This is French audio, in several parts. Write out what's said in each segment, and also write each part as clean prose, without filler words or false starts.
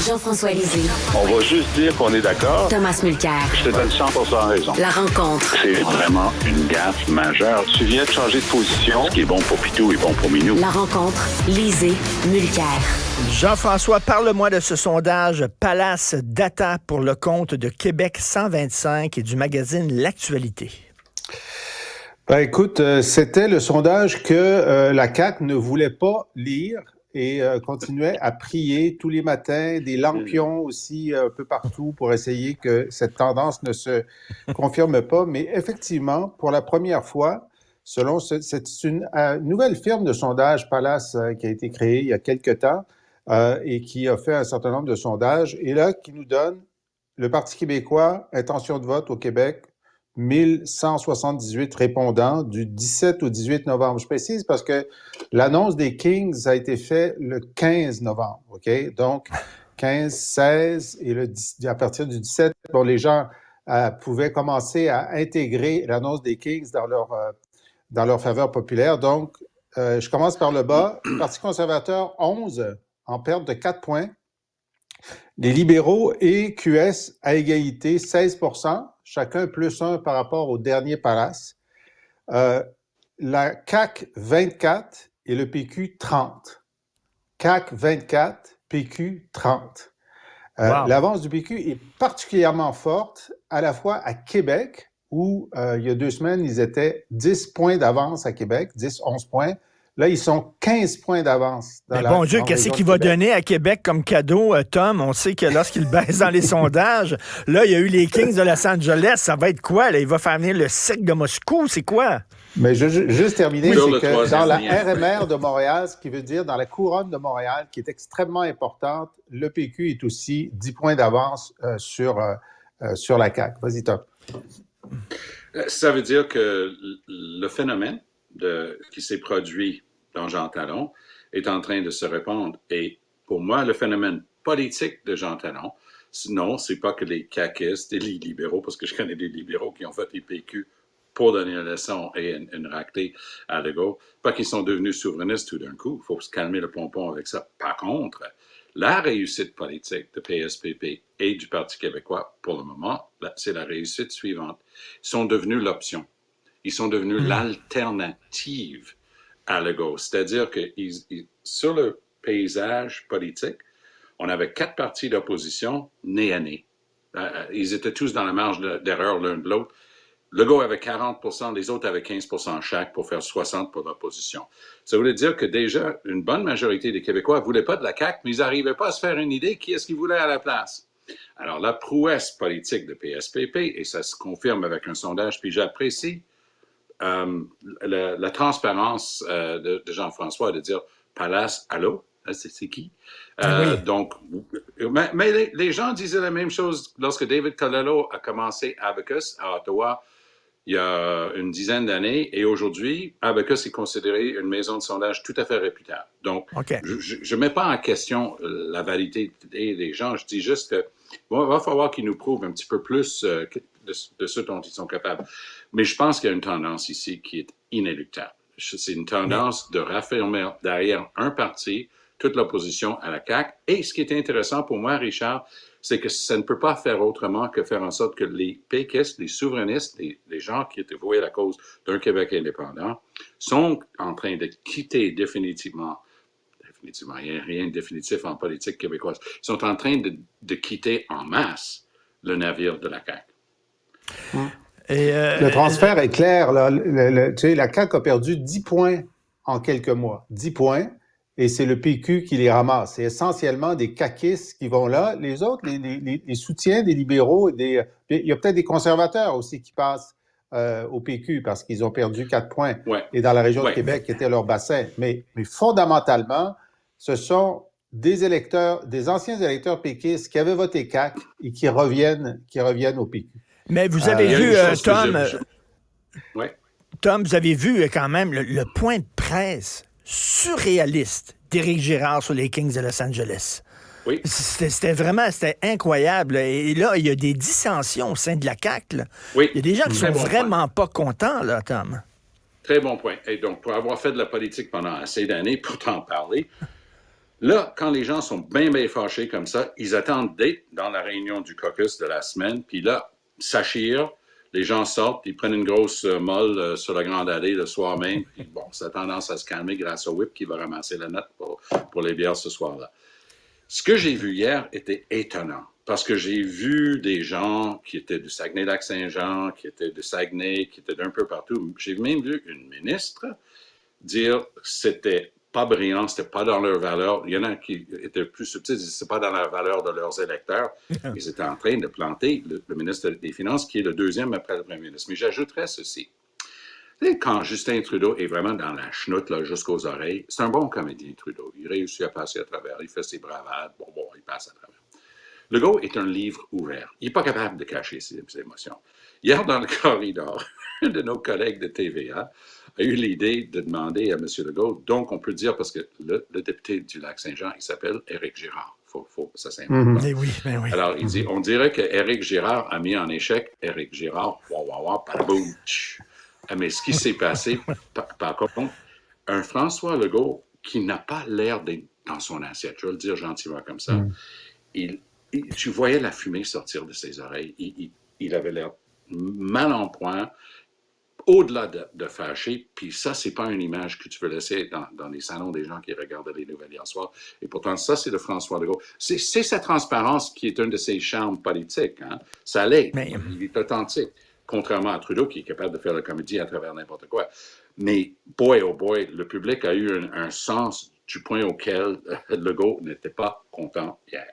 Jean-François Lisée. On va juste dire qu'on est d'accord. Thomas Mulcair. Je te donne 100% raison. La rencontre. C'est vraiment une gaffe majeure. Tu viens de changer de position. Ce qui est bon pour Pitou est bon pour Minou. La rencontre. Lisée. Mulcair. Jean-François, parle-moi de ce sondage Palace Data pour le compte de Québec 125 et du magazine L'Actualité. Ben écoute, c'était le sondage que la CAQ ne voulait pas lire et continuait à prier tous les matins, des lampions aussi un peu partout pour essayer que cette tendance ne se confirme pas. Mais effectivement, pour la première fois, selon c'est une nouvelle firme de sondage, Palace, qui a été créée il y a quelque temps et qui a fait un certain nombre de sondages, et là, qui nous donne le Parti québécois, intention de vote au Québec, 1178 répondants du 17 au 18 novembre. Je précise parce que l'annonce des Kings a été faite le 15 novembre, OK? Donc, 15, 16 et à partir du 17, bon, les gens pouvaient commencer à intégrer l'annonce des Kings dans leur faveur populaire. Donc, je commence par le bas. Le Parti conservateur, 11, en perte de 4 points. Les libéraux et QS à égalité, 16 %, chacun plus 1 par rapport au dernier Palace. La CAQ, 24 et le PQ, 30. CAQ, 24, PQ, 30. Wow. L'avance du PQ est particulièrement forte, à la fois à Québec, où il y a 2 semaines, ils étaient 10 points d'avance à Québec, 10, 11 points. Là, ils sont 15 points d'avance. Bon Dieu, qu'est-ce qu'il va donner à Québec comme cadeau, Tom? On sait que lorsqu'il baisse dans les sondages, là, il y a eu les Kings de Los Angeles. Ça va être quoi? Là? Il va faire venir le Cirque de Moscou. C'est quoi? Mais juste terminer, Oui, c'est que dans la RMR de Montréal, ce qui veut dire dans la couronne de Montréal, qui est extrêmement importante, le PQ est aussi 10 points d'avance sur la CAQ. Vas-y, Tom. Ça veut dire que le phénomène qui s'est produit dans Jean Talon est en train de se répandre. Et pour moi, le phénomène politique de Jean Talon, non, c'est pas que les caquistes et les libéraux, parce que je connais des libéraux qui ont voté PQ pour donner une leçon et une raclée à Legault, pas qu'ils sont devenus souverainistes tout d'un coup. Il faut se calmer le pompon avec ça. Par contre, la réussite politique de PSPP et du Parti québécois, pour le moment, c'est la réussite suivante. Ils sont devenus l'option. Ils sont devenus l'alternative à Legault. C'est-à-dire que sur le paysage politique, on avait 4 partis d'opposition nez à nez. Ils étaient tous dans la marge d'erreur l'un de l'autre. Legault avait 40 %, les autres avaient 15 % chaque pour faire 60 pour l'opposition. Ça voulait dire que déjà, une bonne majorité des Québécois ne voulaient pas de la CAQ, mais ils n'arrivaient pas à se faire une idée qui est-ce qu'ils voulaient à la place. Alors, la prouesse politique de PSPP, et ça se confirme avec un sondage, puis j'apprécie la transparence de Jean-François de dire Palace, allô, c'est qui? Oui. Donc, mais les gens disaient la même chose lorsque David Colello a commencé Abacus à Ottawa il y a une dizaine d'années, et aujourd'hui, Abacus est considéré une maison de sondage tout à fait réputable. Donc, je ne mets pas en question la validité des gens, je dis juste que va falloir qu'ils nous prouvent un petit peu plus de ce dont ils sont capables. Mais je pense qu'il y a une tendance ici qui est inéluctable. C'est une tendance de raffermer derrière un parti toute l'opposition à la CAQ. Et ce qui est intéressant pour moi, Richard, c'est que ça ne peut pas faire autrement que faire en sorte que les péquistes, les souverainistes, les gens qui étaient voués à la cause d'un Québec indépendant, sont en train de quitter définitivement, il n'y a rien de définitif en politique québécoise, ils sont en train de quitter en masse le navire de la CAQ. Le transfert est clair. Là. Tu sais, la CAQ a perdu 10 points en quelques mois. 10 points. Et c'est le PQ qui les ramasse. C'est essentiellement des caquistes qui vont là. Les autres, les soutiens des libéraux, il y a peut-être des conservateurs aussi qui passent au PQ parce qu'ils ont perdu 4 points. Ouais. Et dans la région de Québec, qui était leur bassin. Mais fondamentalement, ce sont des électeurs, des anciens électeurs péquistes qui avaient voté CAQ et qui reviennent au PQ. Mais vous avez vu, Tom, Tom, vous avez vu quand même le point de presse surréaliste d'Éric Girard sur les Kings de Los Angeles. Oui. C'était incroyable. Et là, il y a des dissensions au sein de la CAQ. Là. Oui. Il y a des gens qui sont vraiment pas contents, là, Tom. Très bon point. Et donc, pour avoir fait de la politique pendant assez d'années, pour t'en parler, Là, quand les gens sont bien, bien fâchés comme ça, ils attendent d'être dans la réunion du caucus de la semaine, puis là, ça chire, les gens sortent, puis ils prennent une grosse molle sur la Grande Allée le soir même, puis bon, ça a tendance à se calmer grâce au whip qui va ramasser la note pour les bières ce soir-là. Ce que j'ai vu hier était étonnant, parce que j'ai vu des gens qui étaient du Saguenay-Lac-Saint-Jean, qui étaient de Saguenay, qui étaient d'un peu partout. J'ai même vu une ministre dire que c'était pas brillant, c'était pas dans leur valeur. Il y en a qui étaient plus subtils, c'est pas dans la valeur de leurs électeurs. Ils étaient en train de planter le ministre des Finances, qui est le deuxième après le premier ministre. Mais j'ajouterais ceci. Quand Justin Trudeau est vraiment dans la chenoute là, jusqu'aux oreilles, c'est un bon comédien, Trudeau. Il réussit à passer à travers, il fait ses bravades, bon, il passe à travers. Legault est un livre ouvert. Il n'est pas capable de cacher ses émotions. Hier, dans le corridor, un de nos collègues de TVA a eu l'idée de demander à M. Legault, donc on peut dire, parce que le député du Lac-Saint-Jean, il s'appelle Éric Girard. Ça s'invente. Mais oui, mais oui. Alors, il dit, on dirait que Éric Girard a mis en échec Éric Girard, padaboum, tch. Mais ce qui s'est passé, par contre, un François Legault qui n'a pas l'air d'être dans son assiette, je vais le dire gentiment comme ça, tu voyais la fumée sortir de ses oreilles. Il avait l'air mal en point, au-delà de fâché. Puis ça, c'est pas une image que tu veux laisser dans les salons des gens qui regardaient les nouvelles hier soir. Et pourtant, ça, c'est le François Legault. C'est sa transparence qui est un de ses charmes politiques. Hein? Ça l'est. Il est authentique. Contrairement à Trudeau, qui est capable de faire la comédie à travers n'importe quoi. Mais, boy, oh boy, le public a eu un sens du point auquel Legault n'était pas content hier.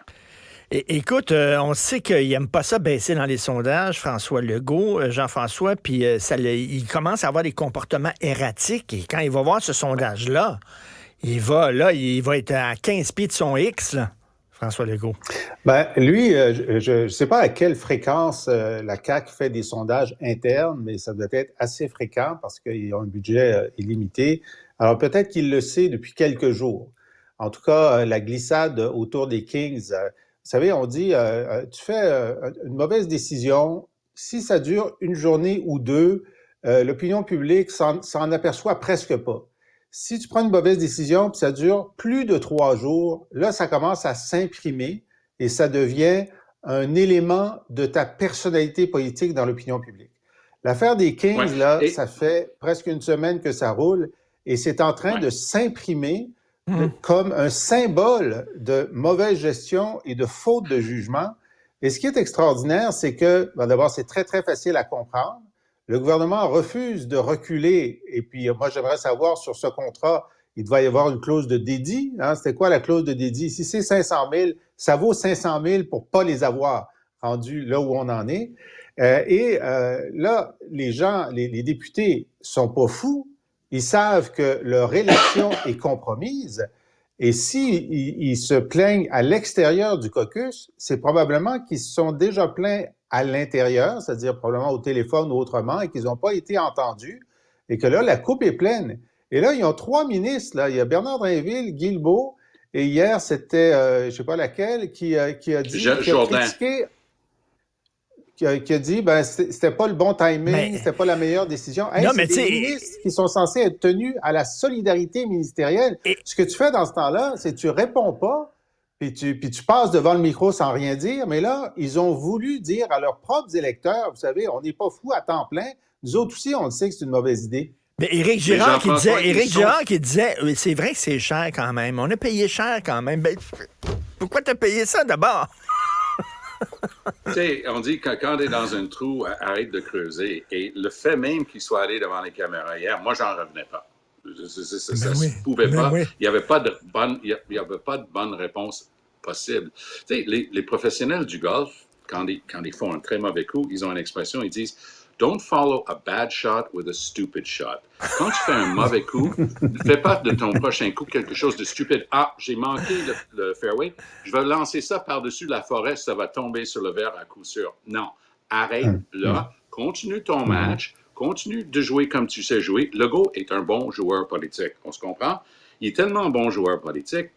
Écoute, on sait qu'il n'aime pas ça baisser dans les sondages, François Legault, Jean-François, puis il commence à avoir des comportements erratiques. Et quand il va voir ce sondage-là, il va être à 15 pieds de son X, là, François Legault. Ben, lui, je ne sais pas à quelle fréquence la CAQ fait des sondages internes, mais ça doit être assez fréquent parce qu'ils ont un budget illimité. Alors, peut-être qu'il le sait depuis quelques jours. En tout cas, la glissade autour des Kings... vous savez, on dit, tu fais une mauvaise décision, si ça dure une journée ou deux, l'opinion publique s'en aperçoit presque pas. Si tu prends une mauvaise décision, puis ça dure plus de 3 jours, là, ça commence à s'imprimer et ça devient un élément de ta personnalité politique dans l'opinion publique. L'affaire des Kings, ça fait presque une semaine que ça roule et c'est en train de s'imprimer comme un symbole de mauvaise gestion et de faute de jugement. Et ce qui est extraordinaire, c'est que, d'abord, c'est très, très facile à comprendre. Le gouvernement refuse de reculer. Et puis, moi, j'aimerais savoir, sur ce contrat, il doit y avoir une clause de dédit. Hein? C'était quoi la clause de dédit? Si c'est 500 000, ça vaut 500 000 pour pas les avoir rendus là où on en est. Là, les gens, les députés sont pas fous. Ils savent que leur élection est compromise et s'ils se plaignent à l'extérieur du caucus, c'est probablement qu'ils se sont déjà plaints à l'intérieur, c'est-à-dire probablement au téléphone ou autrement, et qu'ils n'ont pas été entendus et que là, la coupe est pleine. Et là, ils ont 3 ministres. Là. Il y a Bernard Drinville, Guilbeault, et hier, c'était, je ne sais pas laquelle, qui a dit... Qui a dit, ben, c'était pas le bon timing, c'était pas la meilleure décision. Hey, c'est des ministres qui sont censés être tenus à la solidarité ministérielle. Ce que tu fais dans ce temps-là, c'est que tu réponds pas, puis tu passes devant le micro sans rien dire, mais là, ils ont voulu dire à leurs propres électeurs, vous savez, on n'est pas fous à temps plein, nous autres aussi, on le sait que c'est une mauvaise idée. Mais Éric Girard qui disait, c'est vrai que c'est cher quand même, on a payé cher quand même. Ben, pourquoi t'as payé ça d'abord? Tu sais, on dit que quand on est dans un trou, arrête de creuser. Et le fait même qu'il soit allé devant les caméras hier, moi, j'en revenais pas. Ça ne se pouvait pas. Il n'y avait pas de bonne réponse possible. Tu sais, les professionnels du golf, quand ils font un très mauvais coup, ils ont une expression, ils disent « Don't follow a bad shot with a stupid shot ». Quand tu fais un mauvais coup, ne fais pas de ton prochain coup quelque chose de stupide. Ah, j'ai manqué le fairway, je vais lancer ça par-dessus la forêt, ça va tomber sur le verre à coup sûr. Non, arrête là, continue ton match, continue de jouer comme tu sais jouer. Legault est un bon joueur politique, on se comprend? Il est tellement un bon joueur politique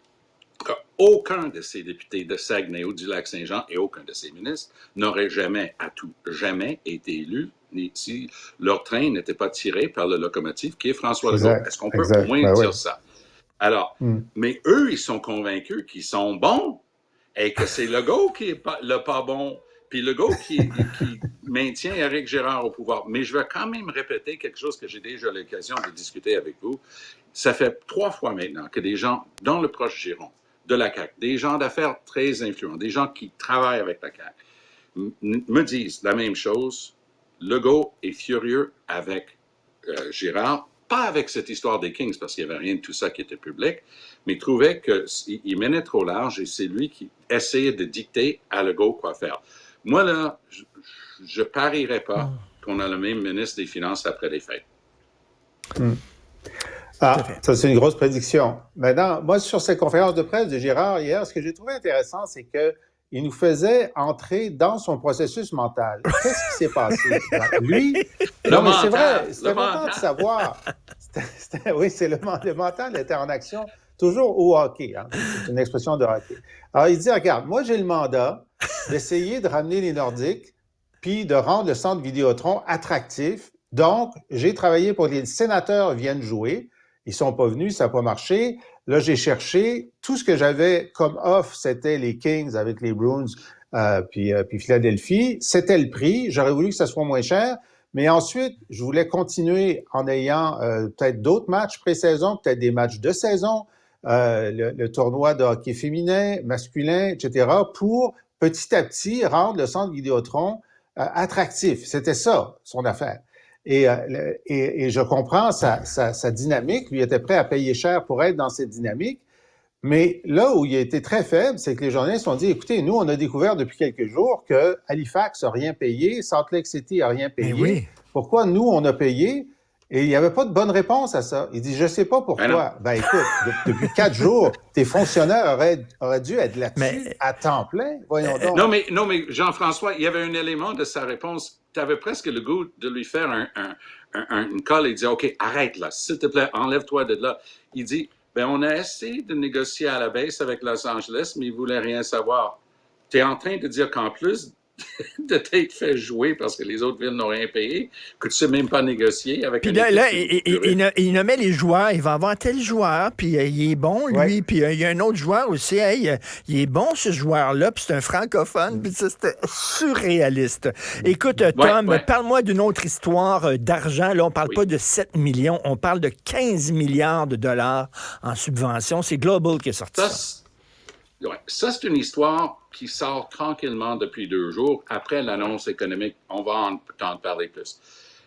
qu'aucun de ces députés de Saguenay ou du Lac-Saint-Jean et aucun de ces ministres n'aurait jamais été élu si leur train n'était pas tiré par le locomotive qui est François Legault. Est-ce qu'on peut au moins dire ça? Alors, mais eux, ils sont convaincus qu'ils sont bons et que c'est Legault qui est le pas bon, puis Legault qui maintient Éric Girard au pouvoir. Mais je vais quand même répéter quelque chose que j'ai déjà eu l'occasion de discuter avec vous. Ça fait 3 fois maintenant que des gens dans le proche giron de la CAQ, des gens d'affaires très influents, des gens qui travaillent avec la CAQ, me disent la même chose. Legault est furieux avec Girard, pas avec cette histoire des Kings, parce qu'il n'y avait rien de tout ça qui était public, mais trouvait qu'il menait trop large et c'est lui qui essayait de dicter à Legault quoi faire. Moi, là, je parierais pas qu'on a le même ministre des Finances après les fêtes. Ah, ça, c'est une grosse prédiction. Maintenant, moi, sur cette conférence de presse de Girard hier, ce que j'ai trouvé intéressant, c'est qu'il nous faisait entrer dans son processus mental. Qu'est-ce qui s'est passé? Lui, non, mais c'est vrai, c'était important de savoir. Oui, c'est le mental était en action, toujours au hockey. Hein? C'est une expression de hockey. Alors, il dit, regarde, moi, j'ai le mandat d'essayer de ramener les Nordiques, puis de rendre le centre Vidéotron attractif. Donc, j'ai travaillé pour que les sénateurs viennent jouer. Ils sont pas venus, ça n'a pas marché. Là, j'ai cherché. Tout ce que j'avais comme offre, c'était les Kings avec les Bruins puis Philadelphie. C'était le prix. J'aurais voulu que ça soit moins cher. Mais ensuite, je voulais continuer en ayant peut-être d'autres matchs pré-saison, peut-être des matchs de saison, le tournoi de hockey féminin, masculin, etc., pour petit à petit rendre le centre Vidéotron attractif. C'était ça, son affaire. Et je comprends sa dynamique. Lui était prêt à payer cher pour être dans cette dynamique. Mais là où il a été très faible, c'est que les journalistes ont dit, écoutez, nous, on a découvert depuis quelques jours que Halifax n'a rien payé, Salt Lake City n'a rien payé. Oui. Pourquoi nous, on a payé? Et il n'y avait pas de bonne réponse à ça. Il dit, je ne sais pas pourquoi. Ben écoute, depuis 4 jours, tes fonctionnaires auraient dû être là-dessus à temps plein. Voyons donc. Non, mais Jean-François, il y avait un élément de sa réponse. Tu avais presque le goût de lui faire une colle et dire, OK, arrête là, s'il te plaît, enlève-toi de là. Il dit, on a essayé de négocier à la baisse avec Los Angeles, mais ils ne voulaient rien savoir. Tu es en train de dire qu'en plus de t'être fait jouer parce que les autres villes n'ont rien payé, que tu ne sais même pas négocier avec puis là, il nommait les joueurs. Il va avoir tel joueur, puis il est bon, lui. Puis il y a un autre joueur aussi. Hey, il est bon, ce joueur-là, puis c'est un francophone. Puis ça, c'était surréaliste. Écoute, Tom, parle-moi d'une autre histoire d'argent. Là, on ne parle pas de 7 millions, on parle de 15 milliards de dollars en subvention. C'est Global qui est sorti ça. Ça, c'est une histoire qui sort tranquillement depuis 2 jours. Après l'annonce économique, on va en parler plus.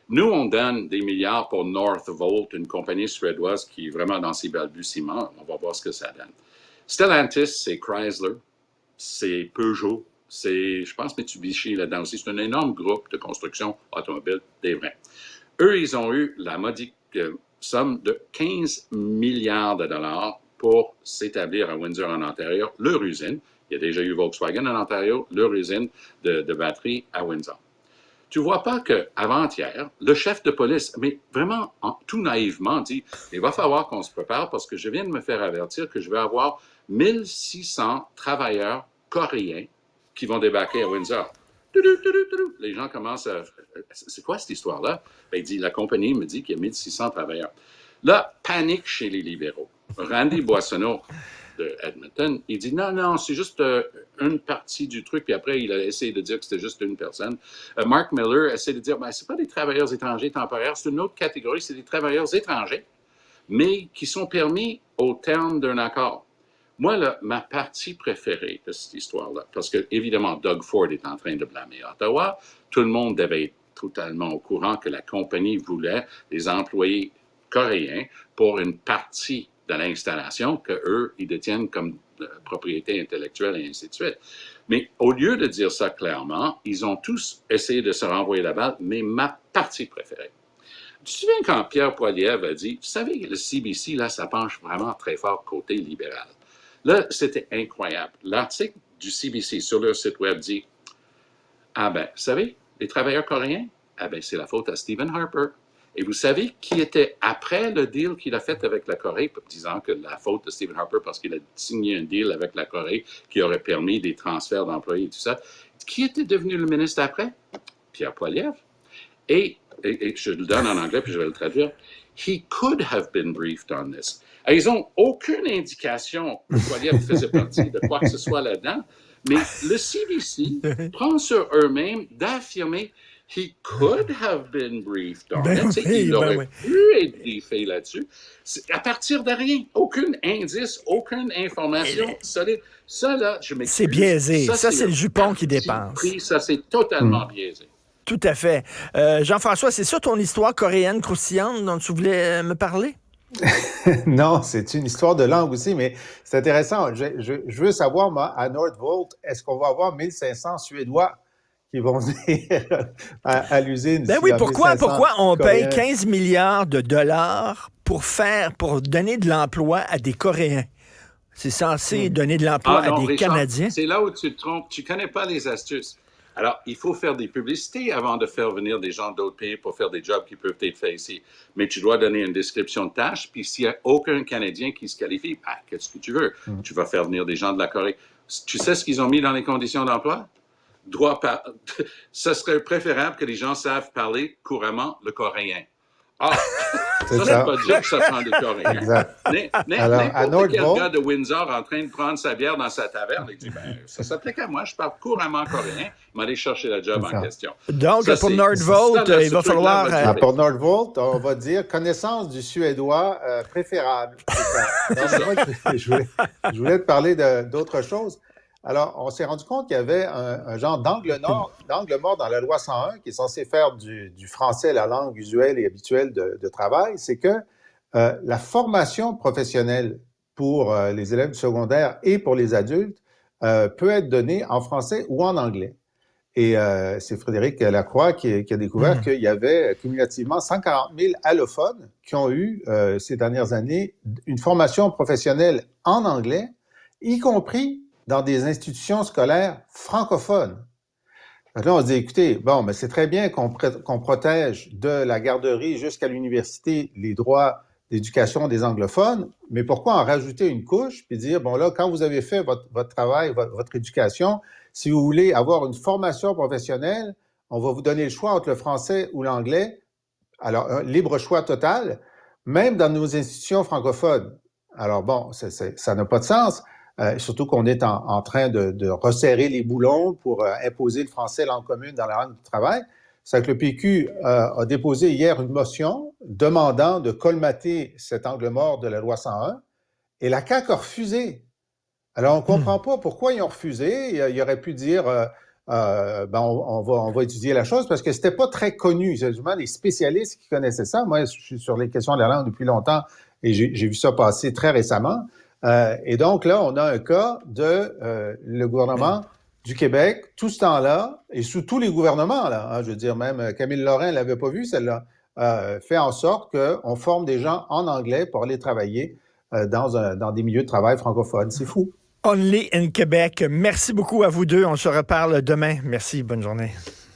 Nous, on donne des milliards pour Northvolt, une compagnie suédoise qui est vraiment dans ses balbutiements. On va voir ce que ça donne. Stellantis, c'est Chrysler, c'est Peugeot, c'est, je pense, Mitsubishi là-dedans aussi. C'est un énorme groupe de construction automobile, des vrais. Eux, ils ont eu la modique somme de 15 milliards de dollars pour s'établir à Windsor, en Ontario, leur usine. Il y a déjà eu Volkswagen en Ontario, leur usine de batterie à Windsor. Tu ne vois pas qu'avant-hier, le chef de police, mais vraiment tout naïvement, dit « Il va falloir qu'on se prépare parce que je viens de me faire avertir que je vais avoir 1600 travailleurs coréens qui vont débarquer à Windsor. » Les gens commencent à... C'est quoi cette histoire-là? Il dit, la compagnie me dit qu'il y a 1600 travailleurs. Là, panique chez les libéraux. Randy Boissonneau de Edmonton, il dit non, c'est juste une partie du truc, puis après, il a essayé de dire que c'était juste une personne. Mark Miller essaie de dire, c'est pas des travailleurs étrangers temporaires, c'est une autre catégorie, c'est des travailleurs étrangers, mais qui sont permis au terme d'un accord. Moi, là, ma partie préférée de cette histoire-là, parce que, évidemment, Doug Ford est en train de blâmer Ottawa, tout le monde devait être totalement au courant que la compagnie voulait des employés coréens pour une partie de l'installation qu'eux, ils détiennent comme propriété intellectuelle et ainsi de suite. Mais au lieu de dire ça clairement, ils ont tous essayé de se renvoyer la balle, mais ma partie préférée. Tu te souviens quand Pierre Poilievre a dit, vous savez, le CBC, là, ça penche vraiment très fort côté libéral. Là, c'était incroyable. L'article du CBC sur leur site web dit, vous savez, les travailleurs coréens, c'est la faute à Stephen Harper. Et vous savez qui était après le deal qu'il a fait avec la Corée, disant que la faute de Stephen Harper parce qu'il a signé un deal avec la Corée qui aurait permis des transferts d'employés et tout ça. Qui était devenu le ministre après? Pierre Poilievre. Et je le donne en anglais puis je vais le traduire. He could have been briefed on this. Ils n'ont aucune indication que Poilievre faisait partie de quoi que ce soit là-dedans, mais le CBC prend sur eux-mêmes d'affirmer he could have been briefed on it. Il aurait pu être briefé là-dessus. À partir de rien, aucun indice, aucune information solide. Ça, là, je m'excuse. C'est biaisé. Ça, c'est le jupon qui dépense. Ça, c'est totalement biaisé. Tout à fait. Jean-François, c'est ça ton histoire coréenne croustillante dont tu voulais me parler? Non, c'est une histoire de langue aussi, mais c'est intéressant. Je veux savoir, moi, à Nordvolt, est-ce qu'on va avoir 1500 Suédois qui vont venir à l'usine? Ben oui, pourquoi on paye Coréens? 15 milliards de dollars pour donner de l'emploi à des Coréens? C'est censé donner de l'emploi à des Richard, Canadiens? C'est là où tu te trompes. Tu ne connais pas les astuces. Alors, il faut faire des publicités avant de faire venir des gens d'autres pays pour faire des jobs qui peuvent être faits ici. Mais tu dois donner une description de tâche, puis s'il n'y a aucun Canadien qui se qualifie, qu'est-ce que tu veux? Tu vas faire venir des gens de la Corée. Tu sais ce qu'ils ont mis dans les conditions d'emploi? Ça serait préférable que les gens savent parler couramment le coréen. Ça ne veut pas dire que ça prend des Coréens. Exact. Alors, n'importe quel gars de Windsor en train de prendre sa bière dans sa taverne, il dit, ça s'applique à moi, je parle couramment coréen, m'aller chercher le job en question. Donc, ça, pour Nordvolt, il va falloir... Pour Nordvolt, on va dire connaissance du suédois préférable. Je voulais te parler d'autre chose. Alors, on s'est rendu compte qu'il y avait un genre d'angle mort dans la loi 101 qui est censé faire du français la langue usuelle et habituelle de travail. C'est que la formation professionnelle pour les élèves du secondaire et pour les adultes peut être donnée en français ou en anglais. Et c'est Frédéric Lacroix qui a découvert qu'il y avait cumulativement 140 000 allophones qui ont eu ces dernières années une formation professionnelle en anglais, y compris dans des institutions scolaires francophones. Donc là, on se dit, écoutez, mais c'est très bien qu'on protège de la garderie jusqu'à l'université les droits d'éducation des anglophones, mais pourquoi en rajouter une couche puis dire, quand vous avez fait votre travail, votre éducation, si vous voulez avoir une formation professionnelle, on va vous donner le choix entre le français ou l'anglais. Alors, un libre choix total, même dans nos institutions francophones. Alors ça n'a pas de sens. Surtout qu'on est en train de resserrer les boulons pour imposer le français langue commune dans la langue du travail. C'est que le PQ a déposé hier une motion demandant de colmater cet angle mort de la loi 101 et la CAQ a refusé. Alors, on ne comprend pas pourquoi ils ont refusé. Il aurait pu dire on va étudier la chose parce que c'était pas très connu. C'est justement les spécialistes qui connaissaient ça. Moi, je suis sur les questions de la langue depuis longtemps et j'ai vu ça passer très récemment. Et donc là, on a un cas de le gouvernement du Québec, tout ce temps-là, et sous tous les gouvernements, là, je veux dire, même Camille Lorrain ne l'avait pas vu, celle-là, fait en sorte qu'on forme des gens en anglais pour aller travailler dans des milieux de travail francophones. C'est fou. Only in Québec. Merci beaucoup à vous deux. On se reparle demain. Merci. Bonne journée.